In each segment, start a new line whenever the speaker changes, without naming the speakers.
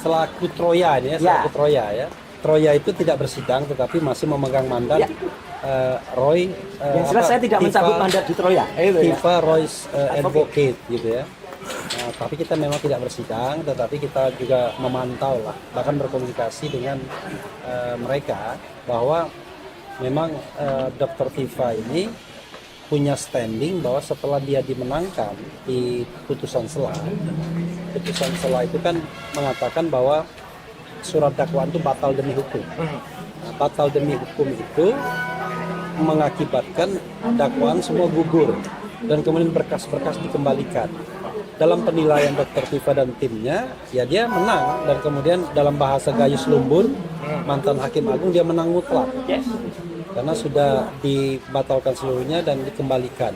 selaku Troya ini ya, selaku Troya ya. Troya itu tidak bersidang tetapi masih memegang mandat Roy.
Yang jelas saya tidak mencabut mandat di Troya.
Tifa Roy's Advocate gitu ya. Tapi kita memang tidak bersidang, tetapi kita juga memantau lah, bahkan berkomunikasi dengan mereka bahwa memang Dr. Tifa ini punya standing bahwa setelah dia dimenangkan di putusan sela itu kan mengatakan bahwa surat dakwaan itu batal demi hukum. Nah, batal demi hukum itu mengakibatkan dakwaan semua gugur dan kemudian berkas-berkas dikembalikan. Dalam penilaian Dr. Tifa dan timnya, ya dia menang, dan kemudian dalam bahasa Gayus Lumbun, mantan hakim agung, dia menang mutlak karena sudah dibatalkan seluruhnya dan dikembalikan.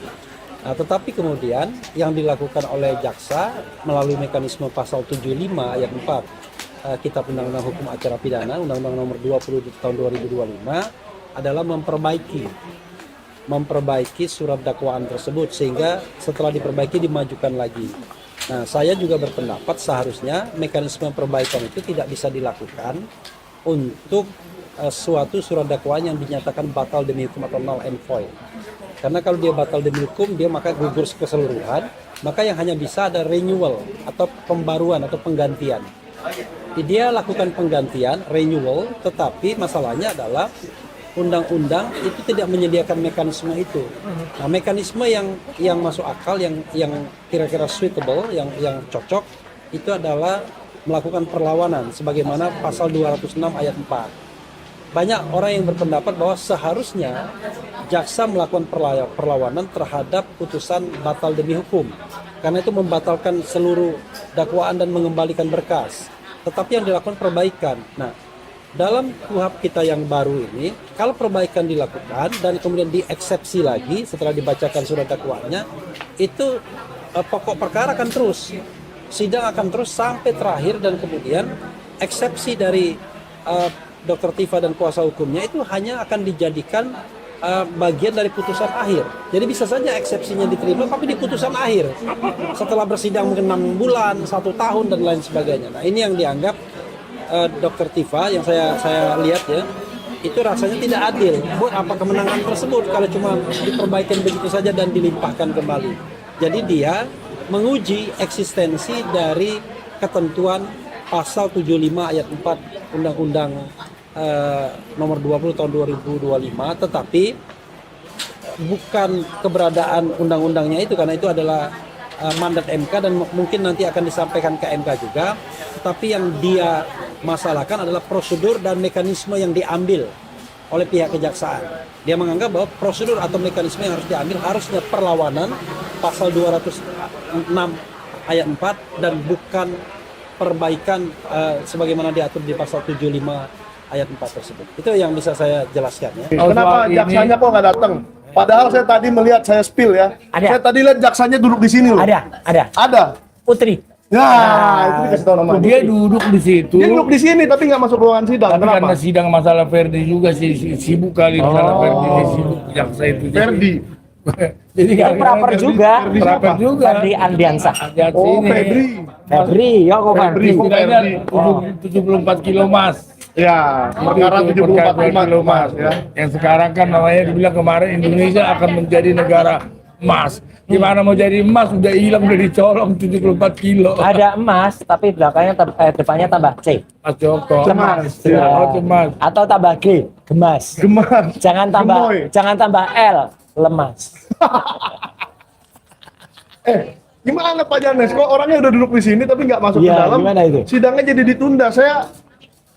Nah, tetapi kemudian yang dilakukan oleh jaksa melalui mekanisme pasal 75 ayat 4 Kitab Undang-Undang Hukum Acara Pidana, Undang-Undang Nomor 20 tahun 2025 adalah memperbaiki surat dakwaan tersebut sehingga setelah diperbaiki dimajukan lagi. Nah, saya juga berpendapat seharusnya mekanisme perbaikan itu tidak bisa dilakukan untuk suatu surat dakwaan yang dinyatakan batal demi hukum atau null and void. Karena kalau dia batal demi hukum, dia maka gugur keseluruhan, maka yang hanya bisa ada renewal atau pembaruan atau penggantian. Dia lakukan penggantian, renewal, tetapi masalahnya adalah undang-undang itu tidak menyediakan mekanisme itu. Nah, mekanisme yang masuk akal, yang kira-kira suitable, yang cocok, itu adalah melakukan perlawanan sebagaimana pasal 206 ayat 4. Banyak orang yang berpendapat bahwa seharusnya jaksa melakukan perlawanan terhadap putusan batal demi hukum, karena itu membatalkan seluruh dakwaan dan mengembalikan berkas. Tetapi yang dilakukan perbaikan. Nah, dalam KUHP kita yang baru ini, kalau perbaikan dilakukan dan kemudian dieksepsi lagi setelah dibacakan surat dakwaannya, itu pokok perkara akan terus, sidang akan terus sampai terakhir, dan kemudian eksepsi dari Dr. Tifa dan kuasa hukumnya itu hanya akan dijadikan bagian dari putusan akhir. Jadi bisa saja eksepsinya diterima tapi di putusan akhir setelah bersidang mungkin 6 bulan, 1 tahun dan lain sebagainya. Nah, ini yang dianggap Dr. Tifa yang saya lihat ya, itu rasanya tidak adil. Buat apa kemenangan tersebut kalau cuma diperbaikan begitu saja dan dilimpahkan kembali. Jadi dia menguji eksistensi dari ketentuan pasal 75 ayat 4 Undang-Undang nomor 20 tahun 2025, tetapi bukan keberadaan undang-undangnya itu, karena itu adalah mandat MK dan mungkin nanti akan disampaikan ke MK juga. Tetapi yang dia masalahkan adalah prosedur dan mekanisme yang diambil oleh pihak kejaksaan. Dia menganggap bahwa prosedur atau mekanisme yang harus diambil harusnya perlawanan pasal 206 ayat 4 dan bukan perbaikan sebagaimana diatur di pasal 75 ayat 4 tersebut. Itu yang bisa saya jelaskan ya.
Kenapa jaksanya kok nggak datang? Padahal saya tadi melihat, saya spill ya.
Ada.
Saya tadi lihat jaksanya duduk di sini loh. Ada.
Putri.
Ya, itu dikasih tahu namanya.
Dia duduk di situ.
Dia duduk di sini tapi nggak masuk ruangan sidang.
Tapi
Kenapa?
karena sidang masalah Ferdi juga sih, sibuk kali masalah Ferdi, sibuk jaksa itu.
Ferdi.
Jadi
Itu proper juga.
Proper juga.
Ferdi Andiansa.
Oh, Febri.
Febri, ya kok Febri.
Istilahnya 74 kilo emas.
Ya, perkara 74
kilo emas
ya.
Yang sekarang kan namanya dibilang kemarin Indonesia akan menjadi negara emas. Gimana mau jadi emas, udah hilang, udah dicolong 74 kilo.
Ada emas, tapi belakangnya depannya tambah C.
Mas Joko.
Cemas.
Ya, oh, cemas.
Atau tambah G, gemas.
Gemas.
Jangan tambah L, lemas.
Gimana Pak Janes? Kok orangnya udah duduk di sini tapi nggak masuk ke
Iya,
dalam?
gimana itu?
Sidangnya jadi ditunda. Saya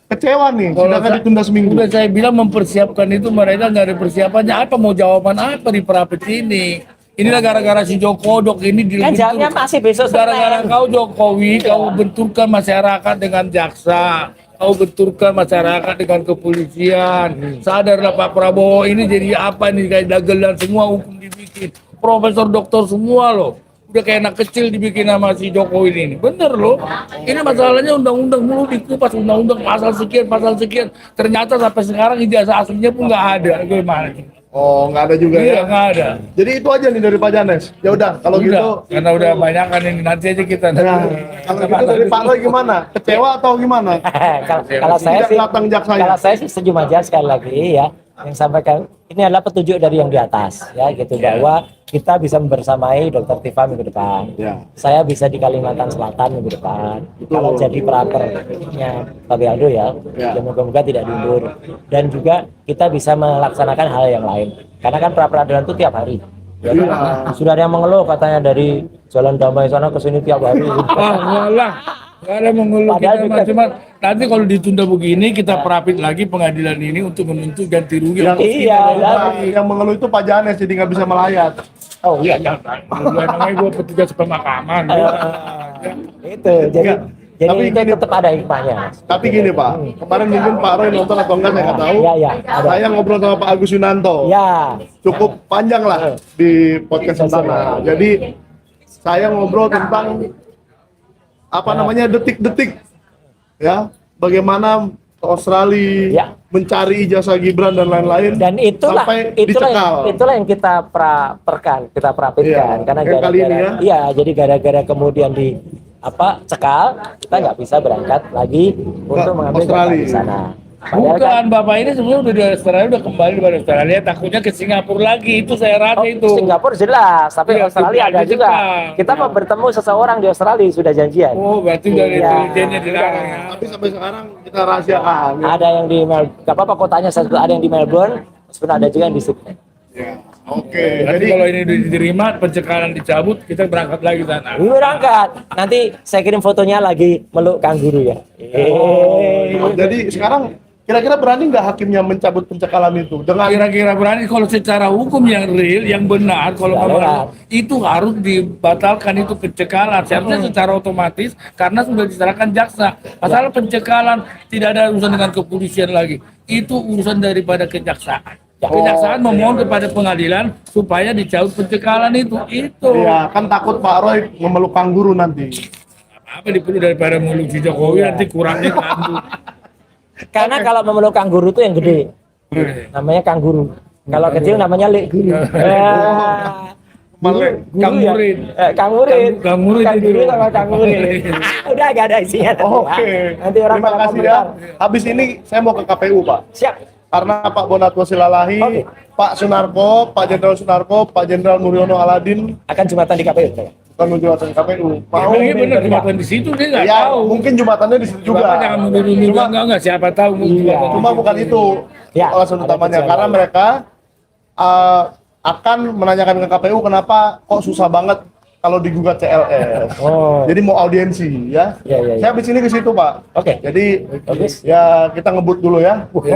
kecewa nih. Sidangnya ditunda seminggu.
Udah saya bilang mempersiapkan itu, mereka nggak ada persiapannya. Apa mau jawaban apa di perapet ini? Inilah gara-gara si Jokodok ini
Kan jawabnya masih besok
Gara-gara kau Jokowi, kau benturkan masyarakat dengan jaksa, kau benturkan masyarakat dengan kepolisian. Sadarlah Pak Prabowo, ini jadi apa nih, kayak dagelan semua hukum dibikin. Profesor doktor semua loh. Udah kayak anak kecil dibikin sama si Jokowi ini. Bener loh. Ini masalahnya undang-undang mulu dikupas, undang-undang pasal sekian. Ternyata sampai sekarang ijazah aslinya pun nggak ada. Gimana?
Oh, nggak ada juga
Iya,
ya.
nggak ada.
Jadi itu aja nih dari Pak Janes. Ya udah, kalau
Udah,
gitu.
karena udah banyak kan ini nanti aja kita.
Ya, kalau gitu dari Pak Roy gimana? Kecewa atau gimana?
Kalau saya
Tidak
sih,
datang jaksanya.
kalau saya sih setuju aja sekali lagi ya. Yang sampaikan ini adalah petunjuk dari yang di atas ya gitu bahwa kita bisa membersamai Dokter Tifa minggu depan.
Ya.
Saya bisa di Kalimantan Selatan minggu depan. Kalau jadi prapernya Pak Aldo ya,
Ya.
moga-moga tidak diundur. Dan juga kita bisa melaksanakan hal yang lain. Karena kan pra peradilan itu tiap hari. Ya,
Iya.
kan? Sudah ada yang mengeluh katanya dari Jalan Damai sana ke sini tiap hari.
Ah, walah. Nggak ada mengeluh
Padahal
kita,
juga-
cuma nanti kalau ditunda begini kita perapit lagi pengadilan ini untuk menuntut ganti rugi.
Yang,
Iya,
yang mengeluh itu Pak Janes, jadi nggak bisa melayat.
Oh iya.
Namanya gue petugas pemakaman.
Itu jadi
Tapi
itu
gini-
tetap ada hikmahnya.
Tapi gini Pak, kemarin mungkin Pak Roy nonton atau enggak saya nggak tahu.
Iya, iya, ada.
Saya ngobrol sama Pak Agus Yunanto.
Ya.
Cukup panjang lah di podcast Sentana. Jadi saya ngobrol tentang apa namanya detik-detik ya, bagaimana ke Australia
Ya.
mencari ijazah Gibran dan lain-lain.
Dan itulah
sampai
itulah
dicekal.
yang kita kita perapitkan
Iya,
karena
yang kali ini ya.
iya jadi gara-gara kemudian di cekal kita nggak bisa berangkat lagi untuk mengambil
Australia.
data di sana. Padahal
Bukan,
kan
Bapak ini sebenarnya udah di Australia, udah kembali dari Australia, takutnya ke Singapura lagi, itu saya rasa itu.
Singapura jelas, tapi
Iya,
Australia ada
ada
juga.
juga.
Kita mau bertemu seseorang di Australia sudah janjian.
Oh, berarti dari
Iya.
intelijennya dilarang ya.
Tapi sampai sekarang kita rahasiakan. Ya.
Ada yang di Melbourne, nggak apa-apa kotanya satu, ada yang di Melbourne, sebenarnya ada juga yang di Sydney.
Ya. Oke,
Berarti
jadi
kalau ini diterima, pencekalan dicabut, kita berangkat lagi sana.
Berangkat. Nanti saya kirim fotonya lagi meluk kanguru ya.
jadi sekarang kira-kira berani nggak hakimnya mencabut pencekalan itu dengan
Kira-kira berani kalau secara hukum yang real, yang benar, kalau
Ya,
memang
benar.
itu harus dibatalkan itu pencekalan. Seharusnya secara otomatis karena sudah diserahkan jaksa. Masalah pencekalan tidak ada urusan dengan kepolisian lagi. Itu urusan daripada kejaksaan. Kejaksaan memohon kepada pengadilan supaya dicabut pencekalan itu. Itu.
ya kan takut Pak Roy memeluk kanguru nanti.
Apa diperlu daripada meluk si Jokowi nanti kurangnya kandung.
Karena kalau memeluk kanguru itu yang gede, namanya kanguru. Kalau kecil namanya lek guru.
Melek.
Kangurin.
Kangurin.
Kangurin itu.
Kanguru sama kangurin. Udah gak ada isinya.
Oke.
Nanti orang
Terima
pada
kasih ya.
komentar.
Habis ini saya mau ke KPU Pak.
Siap.
Karena Pak Bonatwo Silalahi,
Oke.
Pak Sunarko, Pak Jenderal Sunarko, Pak Jenderal Muriono Aladin
Akan jumatan di KPU.
akan menjelaskan KPU. Mau
Ini benar jembatan di situ dia nggak
ya
tahu.
mungkin jembatannya di situ juga.
Bapak jangan menuduh-nuduh
Cuma,
enggak siapa tahu mungkin
Iya.
jembatan
cuma
di situ.
bukan itu
Ya,
alasan
ada
utamanya
tujuan
karena
lain.
mereka akan menanyakan ke KPU kenapa kok susah banget kalau digugat CLS.
Oh.
Jadi mau audiensi ya.
Iya, iya, iya.
Saya habis ini ke situ Pak.
Oke.
Jadi
Bagus.
ya kita ngebut dulu ya. Oke.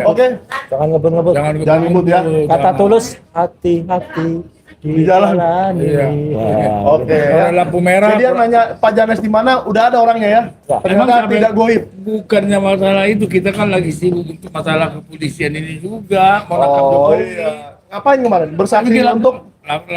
Jangan ngebut-ngebut.
Jangan ngebut ya.
Kata tulus, hati-hati
Di jalan.
ini.
Iya.
Ya,
Oke.
Kalau lampu merah.
Jadi yang nanya Pak Janes di mana udah ada orangnya ya.
Ya.
Ternyata
sampai-
tidak goib.
Bukannya masalah itu, kita kan lagi sibuk untuk masalah kepolisian ini juga menangkap
Oh
Jokowi.
iya. Ngapain kemarin? Bersaksi
Gila,
untuk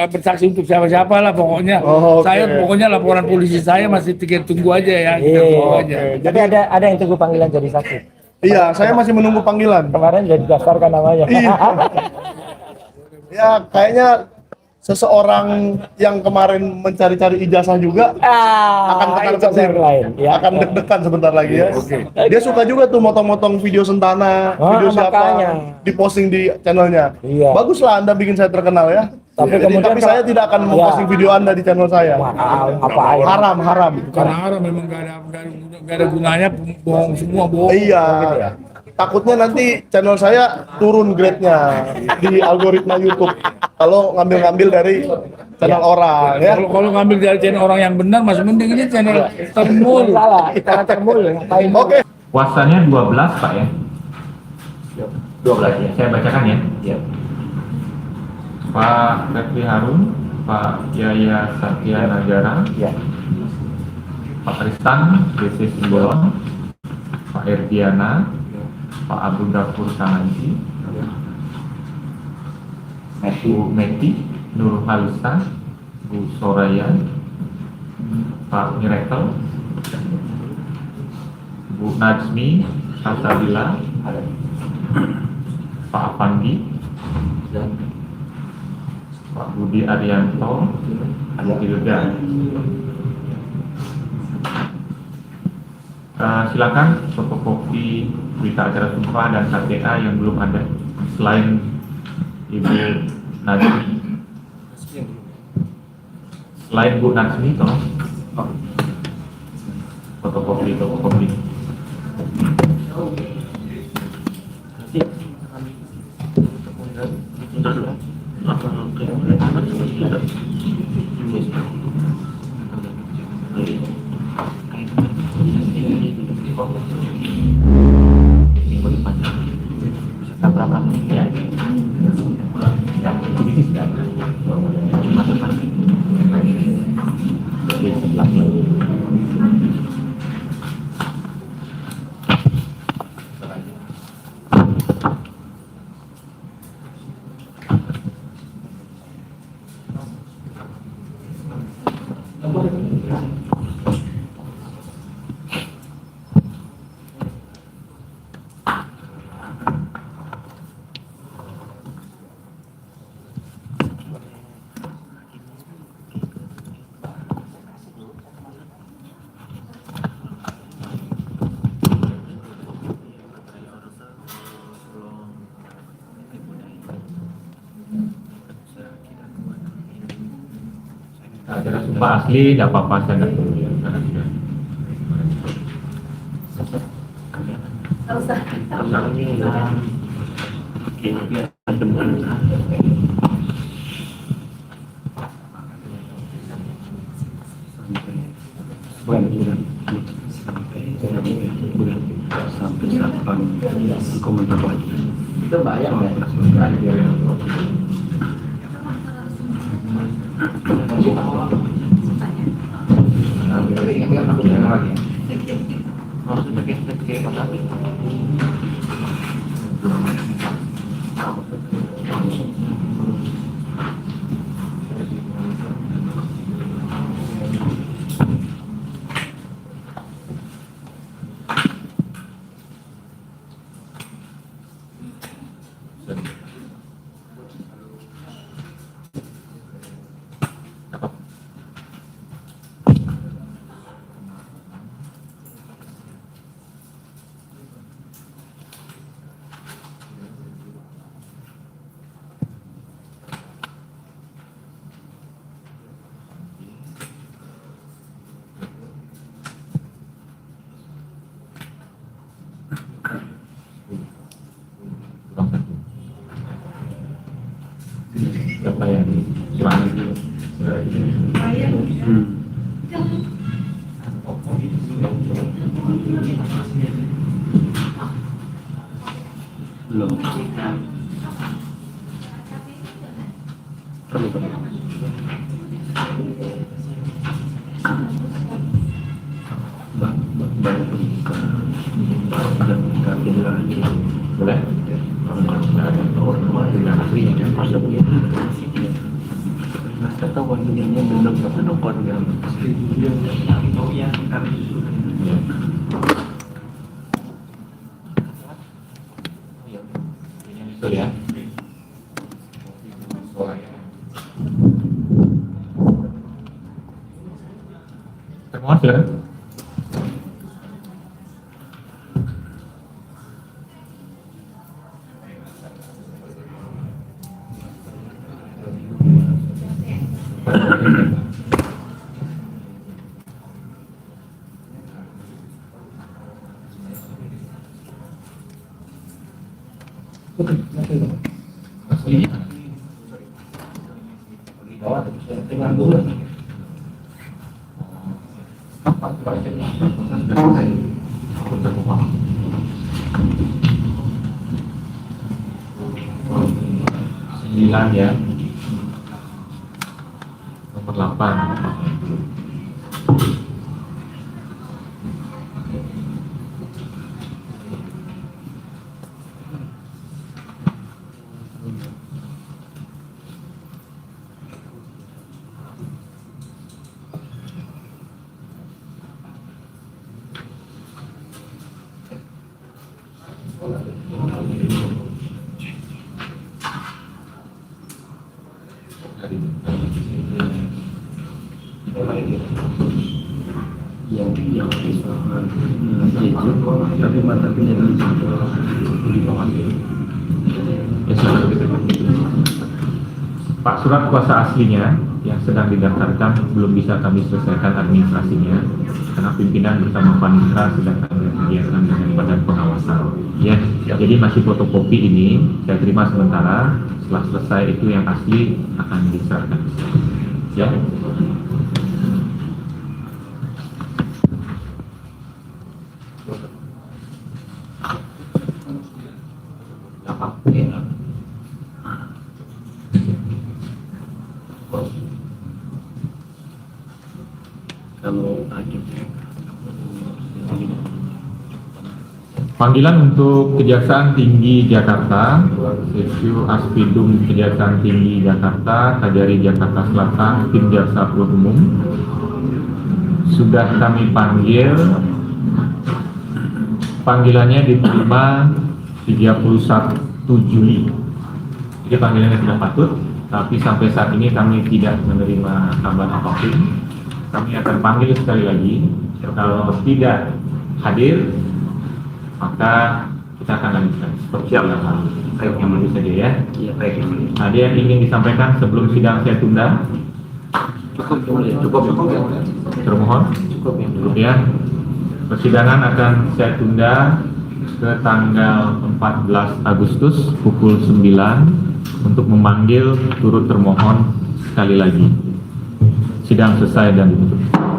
bersaksi untuk siapa-siapa lah pokoknya.
Oh, oke.
Saya pokoknya laporan polisi saya masih tinggal tunggu aja ya. Kita
Iya.
tunggu aja.
Tapi ada yang tunggu panggilan jadi saksi.
iya, saya masih menunggu panggilan.
Kemarin udah didaftarkan namanya.
Iya. Ya, kayaknya seseorang yang kemarin mencari-cari ijazah juga akan
itu
ketar-ketir,
yang lain. Ya.
akan deg-degan sebentar lagi ya. Dia suka juga tuh motong-motong video Sentana,
Ah,
video siapa,
makanya.
diposting di channelnya.
Iya.
Baguslah Anda bikin saya terkenal ya.
Tapi
Jadi,
kemudian
tapi saya tidak akan memposting
Iya.
video Anda di channel saya.
Ngapain?
Haram, haram.
Karena orang memang nggak ada gunanya, bohong semua bohong.
Iya.
gitu ya?
Takutnya nanti channel saya turun grade-nya di algoritma YouTube kalau ngambil-ngambil dari channel orang ya.
Kalau ngambil dari channel orang yang benar, masih mending ini channel termul.
Salah, jangan termul. Ngapain?
Oke.
Puasanya 12 Pak ya? 12 ya, saya bacakan ya.
Ya.
Pak Refli Harun, Pak Yaya Satya Nagara,
Ya.
Pak Tristan, DC Simbolon, Pak Erdiana, Pak Abu Dapur Sanansi, Bu Meti, Nur Halisa, Bu Soraya, Pak Miracle, Bu Najmi, Salsabila, Pak Afandi, Pak Budi Arianto, Dirga. Silakan fotokopi berita acara sumpah dan KTA yang belum ada selain Ibu Nazmi. Selain Bu Nazmi, tolong fotokopi. Acara sumpah asli, tidak apa-apa, saya nggak perlu ya, karena sudah.
Itu bayang ya.
Siapa yang silakan.
Belum. Baru ke
Boleh?
ketahuan dunia belum ketemu kan.
Betul ya. Terima kasih. Sembilan ya. Nomor 8. Dari
yang tapi mata penjelasan di bawah.
Ya, silakan. Pak, surat kuasa aslinya yang sedang didaftarkan belum bisa kami selesaikan administrasinya karena pimpinan bersama panitra sedang ada kegiatan dengan badan pengawasan. Ya, jadi masih fotokopi ini saya terima sementara. Setelah selesai itu yang asli akan diserahkan. Ya.
Kalau hakim
Panggilan untuk Kejaksaan Tinggi Jakarta, Review Aspidum Kejaksaan Tinggi Jakarta, Kajari Jakarta Selatan, Tim Jaksa Penuntut Umum. Sudah kami panggil, panggilannya diterima 31 Juli. Jadi panggilannya sudah patut, tapi sampai saat ini kami tidak menerima kabar apapun. Kami akan panggil sekali lagi. Kalau tidak hadir, maka kita akan lanjutkan. Siap, ayo yang dulu saja ya.
iya baik.
Ada yang ingin disampaikan sebelum sidang saya tunda?
Cukup
Termohon. Cukup ya. Persidangan akan saya tunda ke tanggal 14 Agustus pukul 9 untuk memanggil turut termohon sekali lagi. Sidang selesai dan ditutup.